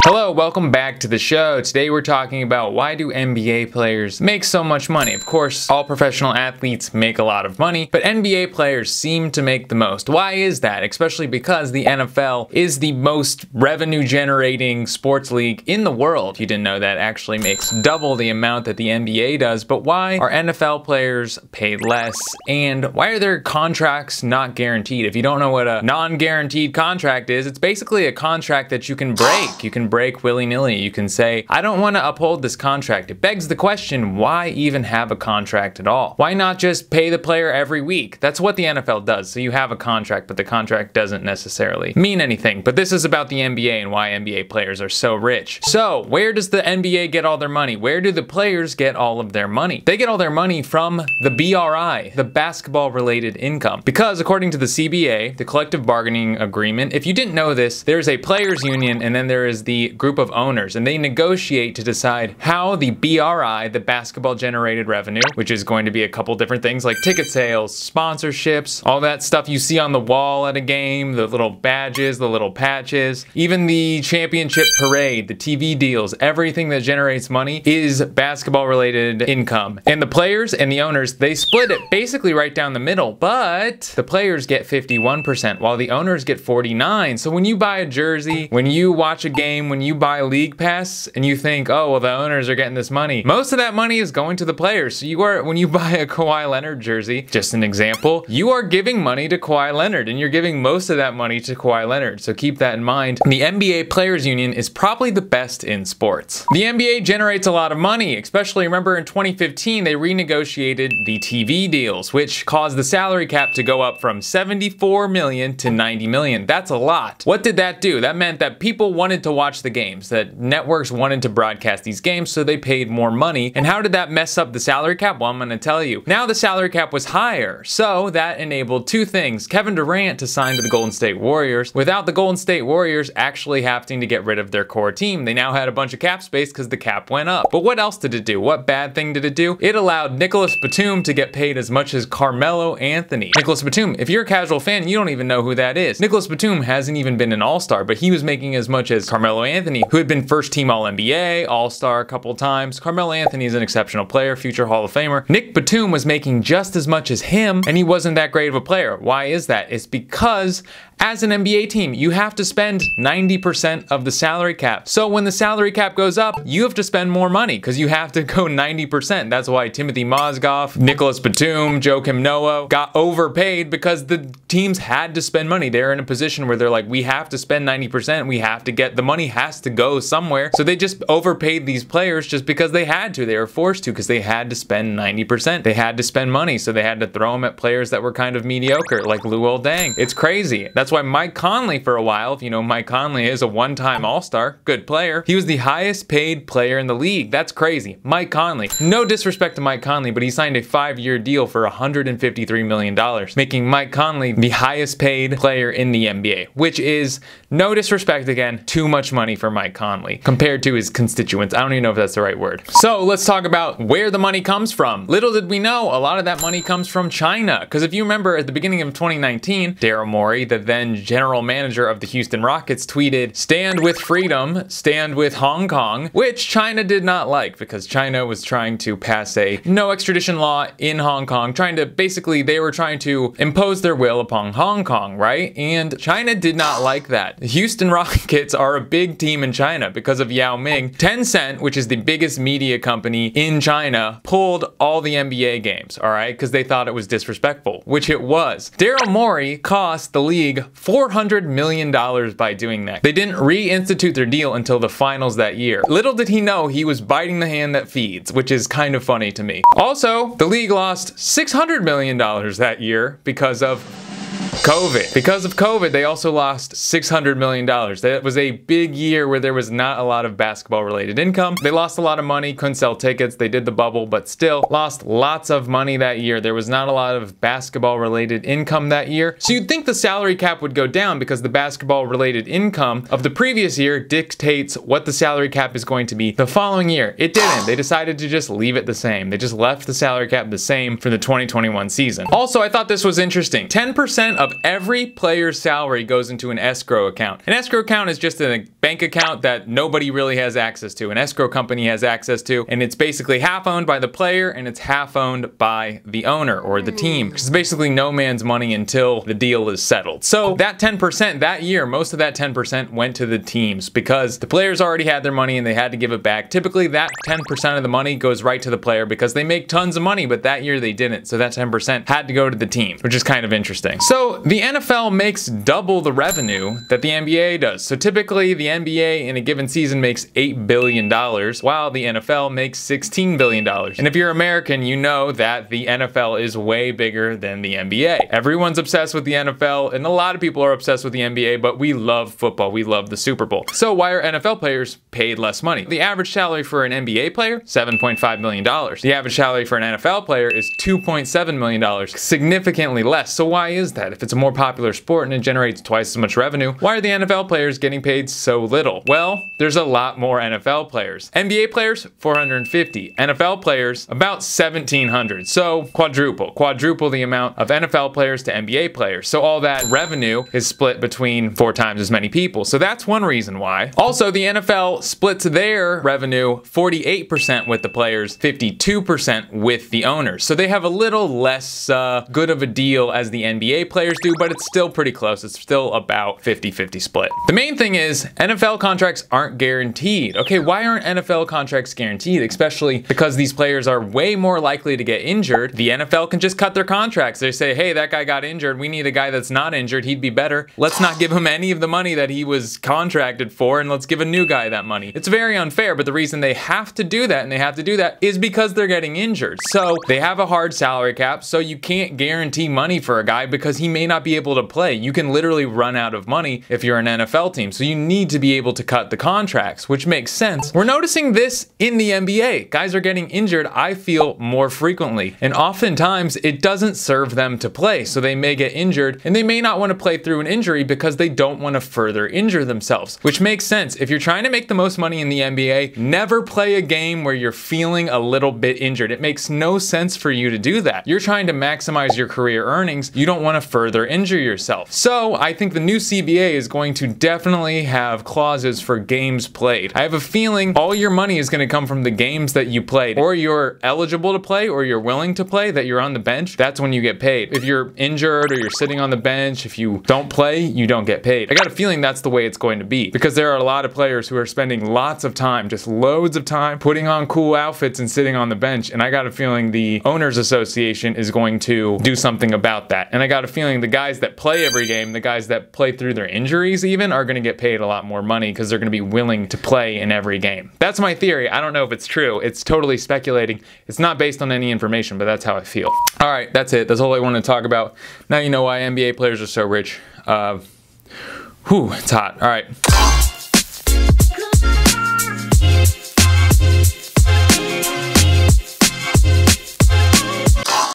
Hello, welcome back to the show. Today we're talking about why do NBA players make so much money? Of course, all professional athletes make a lot of money, but NBA players seem to make the most. Why is that? Especially because the NFL is the most revenue generating sports league in the world. If you didn't know that, actually makes double the amount that the NBA does. But why are NFL players paid less? And why are their contracts not guaranteed? If you don't know what a non-guaranteed contract is, it's basically a contract that you can break. You can break willy-nilly. You can say, I don't want to uphold this contract. It begs the question, why even have a contract at all? Why not just pay the player every week? That's what the NFL does. So you have a contract, but the contract doesn't necessarily mean anything. But this is about the NBA and why NBA players are so rich. So where does the NBA get all their money? Where do the players get all of their money? They get all their money from the BRI, the basketball related income. Because according to the CBA, the collective bargaining agreement, if you didn't know this, there's a players union and then there is the group of owners, and they negotiate to decide how the BRI, the basketball generated revenue, which is going to be a couple different things like ticket sales, sponsorships, all that stuff you see on the wall at a game, the little badges, the little patches, even the championship parade, the TV deals, everything that generates money is basketball related income. And the players and the owners, they split it basically right down the middle, but the players get 51% while the owners get 49%. So when you buy a jersey, when you watch a game, when you buy a league pass and you think, oh, well, the owners are getting this money, most of that money is going to the players. So when you buy a Kawhi Leonard jersey, just an example, you are giving money to Kawhi Leonard and you're giving most of that money to Kawhi Leonard. So keep that in mind. The NBA Players Union is probably the best in sports. The NBA generates a lot of money, especially remember in 2015, they renegotiated the TV deals, which caused the salary cap to go up from 74 million to 90 million. That's a lot. What did that do? That meant that people wanted to watch the games, that networks wanted to broadcast these games, so they paid more money. And how did that mess up the salary cap? Well, I'm gonna tell you. Now the salary cap was higher, so that enabled two things. Kevin Durant to sign to the Golden State Warriors without the Golden State Warriors actually having to get rid of their core team. They now had a bunch of cap space because the cap went up. But what else did it do? What bad thing did it do? It allowed Nicholas Batum to get paid as much as Carmelo Anthony. Nicholas Batum, if you're a casual fan, you don't even know who that is. Nicholas Batum hasn't even been an all-star, but he was making as much as Carmelo Anthony, who had been first team All-NBA, All-Star a couple times. Carmelo Anthony is an exceptional player, future Hall of Famer. Nick Batum was making just as much as him, and he wasn't that great of a player. Why is that? It's because as an NBA team, you have to spend 90% of the salary cap. So when the salary cap goes up, you have to spend more money because you have to go 90%. That's why Timothy Mozgov, Nicholas Batum, Joakim Noah got overpaid because the teams had to spend money. They're in a position where they're like, we have to spend 90%. We have to get, the money has to go somewhere. So they just overpaid these players just because they had to. They were forced to because they had to spend 90%. They had to spend money. So they had to throw them at players that were kind of mediocre, like Luol Deng. It's crazy. That's why Mike Conley for a while, if you know Mike Conley is a one-time all-star, good player. He was the highest paid player in the league. That's crazy. Mike Conley. No disrespect to Mike Conley, but he signed a 5-year deal for $153 million, making Mike Conley the highest paid player in the NBA, which is, no disrespect again, too much money for Mike Conley compared to his constituents. I don't even know if that's the right word. So let's talk about where the money comes from. Little did we know, a lot of that money comes from China. Because if you remember at the beginning of 2019, Daryl Morey, the then general manager of the Houston Rockets, tweeted, "Stand with freedom, stand with Hong Kong," which China did not like because China was trying to pass a no extradition law in Hong Kong, they were trying to impose their will upon Hong Kong, right? And China did not like that. The Houston Rockets are a big team in China because of Yao Ming. Tencent, which is the biggest media company in China, pulled all the NBA games, all right? Because they thought it was disrespectful, which it was. Daryl Morey cost the league $400 million by doing that. They didn't reinstitute their deal until the finals that year. Little did he know he was biting the hand that feeds, which is kind of funny to me. Also, the league lost $600 million that year because of COVID. Because of COVID, they also lost $600 million. That was a big year where there was not a lot of basketball related income. They lost a lot of money, couldn't sell tickets, they did the bubble, but still lost lots of money that year. There was not a lot of basketball related income that year. So you'd think the salary cap would go down because the basketball related income of the previous year dictates what the salary cap is going to be the following year. It didn't. They decided to just leave it the same. They just left the salary cap the same for the 2021 season. Also, I thought this was interesting. 10% of every player's salary goes into an escrow account. An escrow account is just a bank account that nobody really has access to. An escrow company has access to, and it's basically half owned by the player and it's half owned by the owner or the team. It's basically no man's money until the deal is settled. So that 10% that year, most of that 10% went to the teams because the players already had their money and they had to give it back. Typically that 10% of the money goes right to the player because they make tons of money, but that year they didn't. So that 10% had to go to the team, which is kind of interesting. So the NFL makes double the revenue that the NBA does. So typically the NBA in a given season makes $8 billion while the NFL makes $16 billion. And if you're American, you know that the NFL is way bigger than the NBA. Everyone's obsessed with the NFL and a lot of people are obsessed with the NBA, but we love football. We love the Super Bowl. So why are NFL players paid less money? The average salary for an NBA player, $7.5 million. The average salary for an NFL player is $2.7 million, significantly less. So why is that? If it's a more popular sport and it generates twice as much revenue, why are the NFL players getting paid so little? Well, there's a lot more NFL players. NBA players, 450. NFL players, about 1,700. So quadruple the amount of NFL players to NBA players. So all that revenue is split between 4 times as many people. So that's one reason why. Also, the NFL splits their revenue 48% with the players, 52% with the owners. So they have a little less good of a deal as the NBA players do, but it's still pretty close. It's still about 50-50 split. The main thing is NFL contracts aren't guaranteed. Okay, why aren't NFL contracts guaranteed? Especially because these players are way more likely to get injured. The NFL can just cut their contracts. They say, hey, that guy got injured. We need a guy that's not injured. He'd be better. Let's not give him any of the money that he was contracted for and let's give a new guy that money. It's very unfair, but the reason they have to do that and they have to do that is because they're getting injured. So they have a hard salary cap, so you can't guarantee money for a guy because he may not be able to play. You can literally run out of money if you're an NFL team. So you need to be able to cut the contracts, which makes sense. We're noticing this in the NBA. Guys are getting injured, I feel, more frequently. And oftentimes it doesn't serve them to play. So they may get injured and they may not want to play through an injury because they don't want to further injure themselves, which makes sense. If you're trying to make the most money in the NBA, never play a game where you're feeling a little bit injured. It makes no sense for you to do that. You're trying to maximize your career earnings. You don't want to further injure yourself. So I think the new CBA is going to definitely have clauses for games played. I have a feeling all your money is going to come from the games that you played, or you're eligible to play, or you're willing to play, that you're on the bench. That's when you get paid. If you're injured or you're sitting on the bench, if you don't play, you don't get paid. I got a feeling that's the way it's going to be because there are a lot of players who are spending lots of time, just loads of time, putting on cool outfits and sitting on the bench. And I got a feeling the Owners Association is going to do something about that. And I got a feeling the guys that play every game, the guys that play through their injuries even, are going to get paid a lot more money because they're going to be willing to play in every game. That's my theory. I don't know if it's true. It's totally speculating. It's not based on any information, but that's how I feel. All right, that's it. That's all I wanted to talk about. Now you know why NBA players are so rich. It's hot. All right.